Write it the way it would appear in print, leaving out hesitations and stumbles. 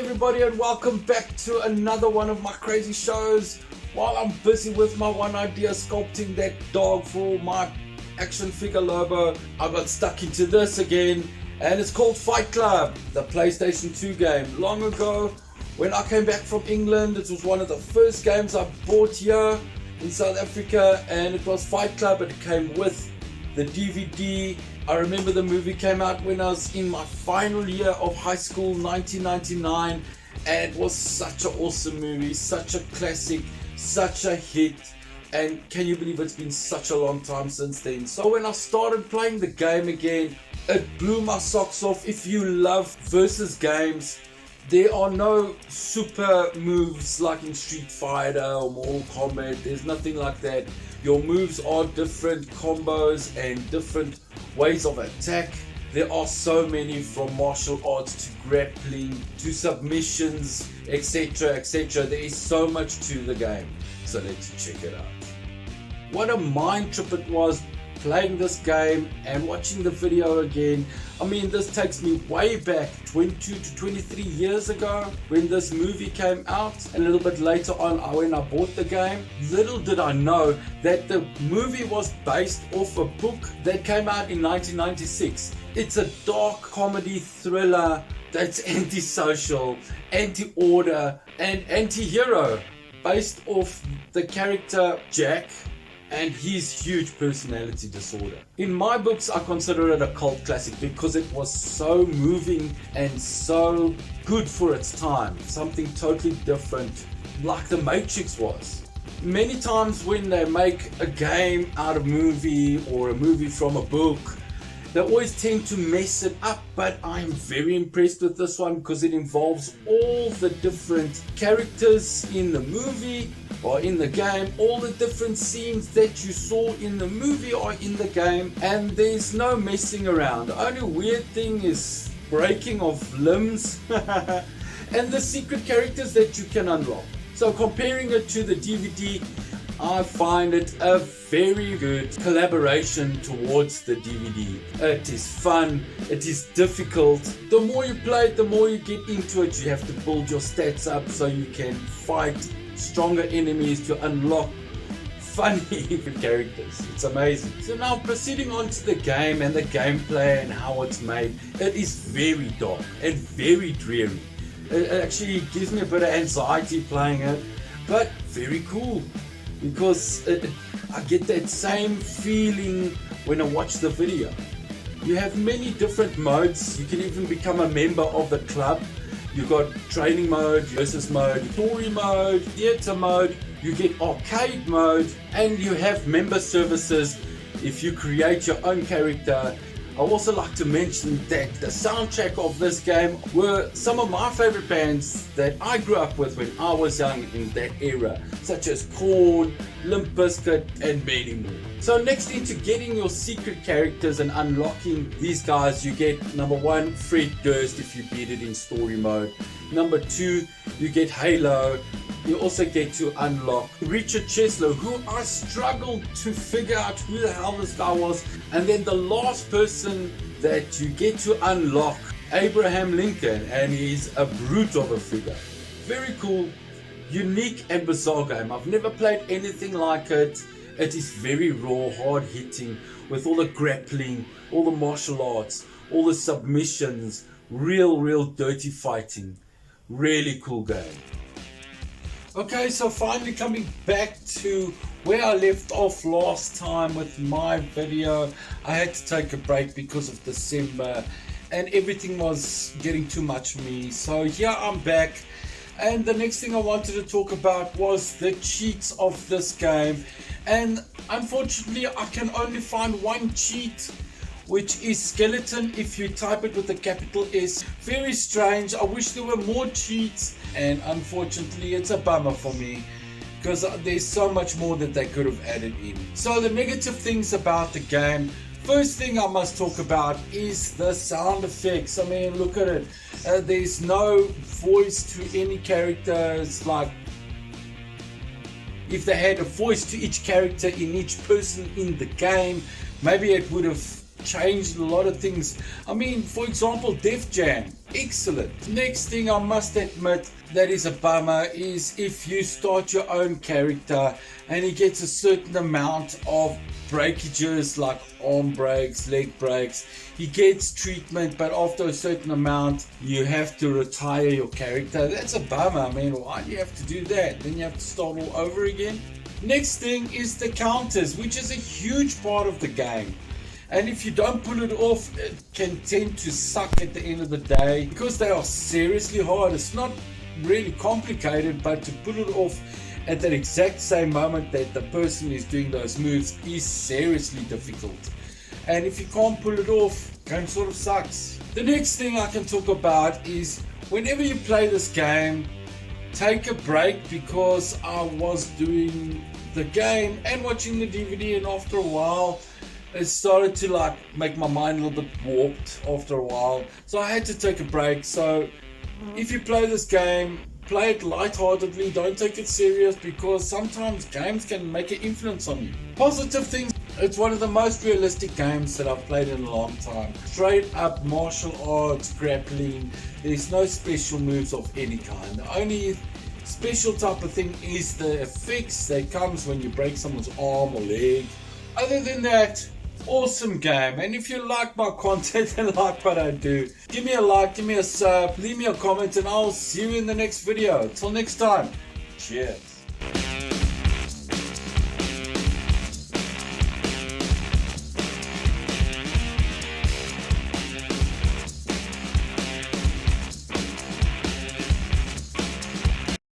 everybody, and welcome back to another one of my crazy shows. While I'm busy with my one idea sculpting that dog for my action figure Lobo, I got stuck into this again, and it's called Fight Club, the PlayStation 2 game. Long ago, when I came back from England, it was one of the first games I bought here in South Africa, and it was Fight Club. It came with the DVD. I remember the movie came out when I was in my final year of high school, 1999, and it was such an awesome movie, such a classic, such a hit. And can you believe it's been such a long time since then? So when I started playing the game again, it blew my socks off. If you love versus games, there are no super moves like in Street Fighter or Mortal Kombat. There's nothing like that. Your moves are different combos and different ways of attack. There are so many, from martial arts to grappling to submissions, etc, etc. There is so much to the game, so let's check it out. What a mind trip it was playing this game and watching the video again. I mean, this takes me way back 22 to 23 years ago when this movie came out. A little bit later on when I bought the game. Little did I know that the movie was based off a book that came out in 1996. It's a dark comedy thriller that's antisocial, anti-order and anti-hero, based off the character Jack and his huge personality disorder. In my books, I consider it a cult classic because it was so moving and so good for its time. Something totally different, like The Matrix was. Many times when they make a game out of a movie or a movie from a book, they always tend to mess it up, but I'm very impressed with this one because it involves all the different characters in the movie or in the game, all the different scenes that you saw in the movie or in the game, and there's no messing around. The only weird thing is breaking of limbs and the secret characters that you can unlock. So comparing it to the DVD, I find it a very good collaboration towards the DVD. It is fun, it is difficult. The more you play it, the more you get into it. You have to build your stats up so you can fight stronger enemies to unlock funny characters. It's amazing. So now proceeding on to the game and the gameplay and how it's made. It is very dark and very dreary. It actually gives me a bit of anxiety playing it, but very cool. Because I get that same feeling when I watch the video. You have many different modes. You can even become a member of the club. You got training mode, versus mode, story mode, theater mode. You get arcade mode, and you have member services if you create your own character. I also like to mention that the soundtrack of this game were some of my favorite bands that I grew up with when I was young in that era, such as Korn, Limp Bizkit and many more. So next into getting your secret characters and unlocking these guys, you get number 1, Fred Durst if you beat it in story mode. Number 2, you get Halo. You also get to unlock Richard Cheslow, who I struggled to figure out who the hell this guy was. And then the last person that you get to unlock, Abraham Lincoln, and he's a brute of a figure. Very cool, unique and bizarre game. I've never played anything like it. It is very raw, hard hitting, with all the grappling, all the martial arts, all the submissions, real dirty fighting. Really cool game. Okay, so finally coming back to where I left off last time with my video. I had to take a break because of December and everything was getting too much for me. So here I'm back, and the next thing I wanted to talk about was the cheats of this game. And unfortunately I can only find one cheat, which is skeleton if you type it with a capital S. Very strange. I wish there were more cheats, and unfortunately it's a bummer for me because there's so much more that they could have added in. So the negative things about the game, first thing I must talk about is the sound effects. I mean, look at it. There's no voice to any characters. Like, if they had a voice to each character in each person in the game, maybe it would have changed a lot of things. I mean, for example, Def Jam, excellent. Next thing I must admit that is a bummer is if you start your own character and he gets a certain amount of breakages like arm breaks, leg breaks, he gets treatment, but after a certain amount you have to retire your character. That's a bummer. I mean, why do you have to do that? Then you have to start all over again. Next thing is the counters, which is a huge part of the game. And if you don't pull it off, it can tend to suck at the end of the day because they are seriously hard. It's not really complicated, but to pull it off at that exact same moment that the person is doing those moves is seriously difficult. And if you can't pull it off, game sort of sucks. The next thing I can talk about is whenever you play this game, take a break, because I was doing the game and watching the DVD, and after a while it started to like make my mind a little bit warped after a while, so I had to take a break. So if you play this game, play it lightheartedly, don't take it serious, because sometimes games can make an influence on you. Positive things, it's one of the most realistic games that I've played in a long time. Straight up martial arts, grappling, there's no special moves of any kind. The only special type of thing is the effects that comes when you break someone's arm or leg. Other than that, awesome game. And if you like my content and like what I do, give me a like, give me a sub, leave me a comment, and I'll see you in the next video. Until next time, cheers.